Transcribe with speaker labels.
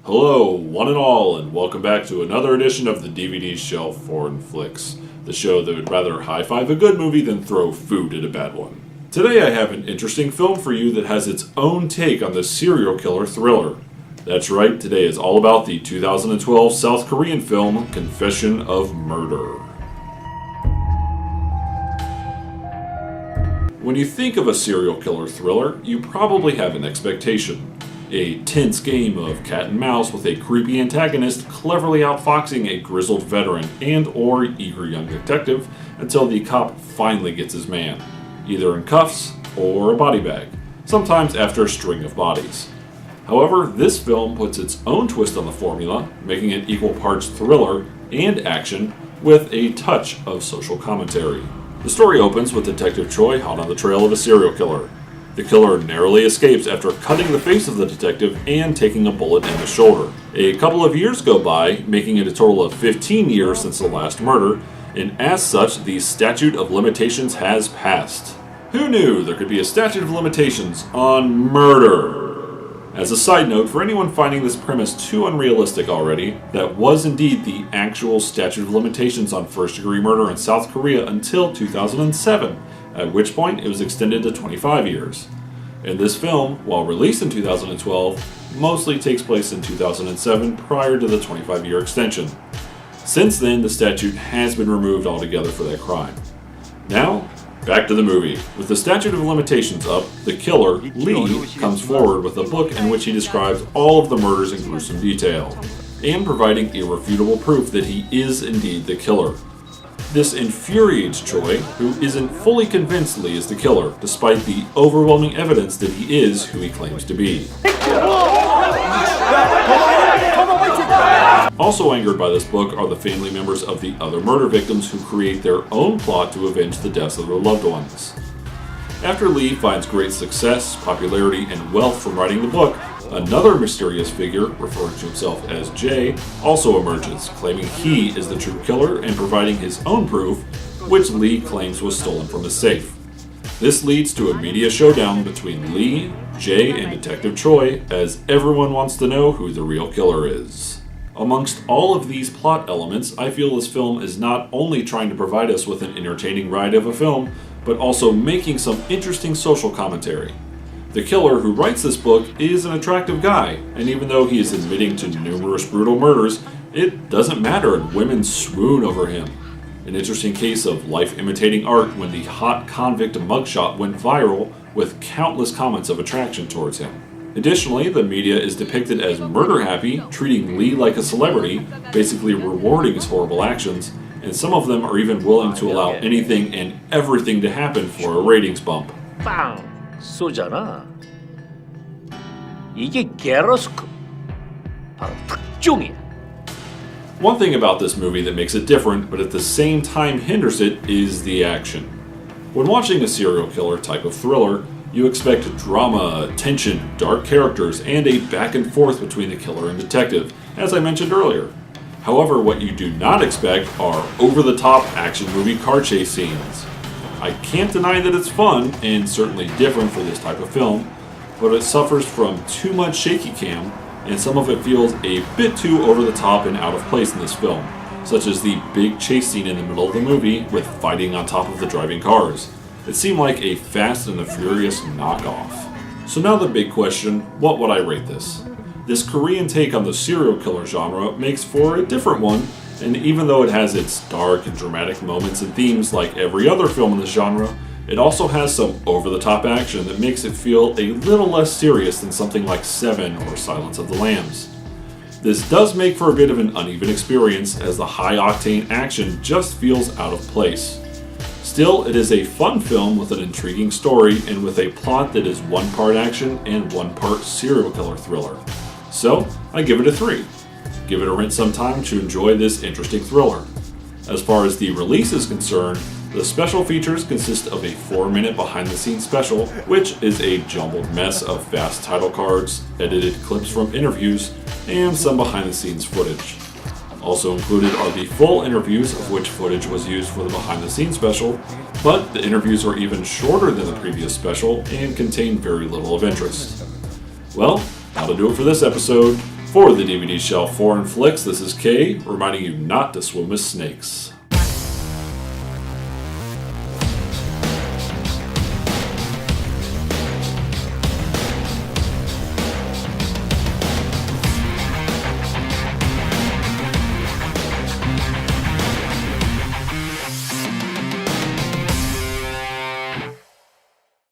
Speaker 1: Hello, one and all, and welcome back to another edition of the DVD Shelf Foreign Flix, the show that would rather high-five a good movie than throw food at a bad one. Today I have an interesting film for you that has its own take on the serial killer thriller. That's right, today is all about the 2012 South Korean film Confession of Mürdèr. When you think of a serial killer thriller, you probably have an expectation. A tense game of cat and mouse with a creepy antagonist cleverly outfoxing a grizzled veteran and/or eager young detective until the cop finally gets his man, either in cuffs or a body bag, sometimes after a string of bodies. However, this film puts its own twist on the formula, making it equal parts thriller and action with a touch of social commentary. The story opens with Detective Choi hot on the trail of a serial killer. The killer narrowly escapes after cutting the face of the detective and taking a bullet in the shoulder. A couple of years go by, making it a total of 15 years since the last murder, and as such, the statute of limitations has passed. Who knew there could be a statute of limitations on murder? As a side note, for anyone finding this premise too unrealistic already, that was indeed the actual statute of limitations on first-degree murder in South Korea until 2007. At which point it was extended to 25 years. And this film, while released in 2012, mostly takes place in 2007 prior to the 25-year extension. Since then, the statute has been removed altogether for that crime. Now, back to the movie. With the statute of limitations up, the killer, Lee, comes forward with a book in which he describes all of the murders in gruesome detail, and providing irrefutable proof that he is indeed the killer. This infuriates Choi, who isn't fully convinced Lee is the killer, despite the overwhelming evidence that he is who he claims to be. Also angered by this book are the family members of the other murder victims who create their own plot to avenge the deaths of their loved ones. After Lee finds great success, popularity, and wealth from writing the book, another mysterious figure, referring to himself as Jay, also emerges, claiming he is the true killer and providing his own proof, which Lee claims was stolen from his safe. This leads to a media showdown between Lee, Jay, and Detective Choi, as everyone wants to know who the real killer is. Amongst all of these plot elements, I feel this film is not only trying to provide us with an entertaining ride of a film, but also making some interesting social commentary. The killer who writes this book is an attractive guy, and even though he is admitting to numerous brutal murders, it doesn't matter and women swoon over him. An interesting case of life imitating art when the hot convict mugshot went viral with countless comments of attraction towards him. Additionally, the media is depicted as murder happy, treating Lee like a celebrity, basically rewarding his horrible actions, and some of them are even willing to allow anything and everything to happen for a ratings bump.
Speaker 2: 빵 쏘잖아. 이게 게러스크 바로 특종이야.
Speaker 1: One thing about this movie that makes it different, but at the same time hinders it, is the action. When watching a serial killer type of thriller, you expect drama, tension, dark characters, and a back and forth between the killer and detective, as I mentioned earlier. However, what you do not expect are over-the-top action movie car chase scenes. I can't deny that it's fun, and certainly different for this type of film, but it suffers from too much shaky cam, and some of it feels a bit too over-the-top and out of place in this film, such as the big chase scene in the middle of the movie with fighting on top of the driving cars. It seemed like a Fast and the Furious knockoff. So now the big question, what would I rate this? This Korean take on the serial killer genre makes for a different one, and even though it has its dark and dramatic moments and themes like every other film in this genre, it also has some over-the-top action that makes it feel a little less serious than something like Seven or Silence of the Lambs. This does make for a bit of an uneven experience, as the high-octane action just feels out of place. Still, it is a fun film with an intriguing story and with a plot that is one part action and one part serial killer thriller. So, I give it a 3. Give it a rinse sometime to enjoy this interesting thriller. As far as the release is concerned, the special features consist of a 4-minute behind-the-scenes special, which is a jumbled mess of fast title cards, edited clips from interviews, and some behind-the-scenes footage. Also included are the full interviews, of which footage was used for the behind-the-scenes special, but the interviews are even shorter than the previous special and contain very little of interest. Well, that'll do it for this episode. For the DVD Shelf Foreign Flix, this is Kay, reminding you not to swim with snakes.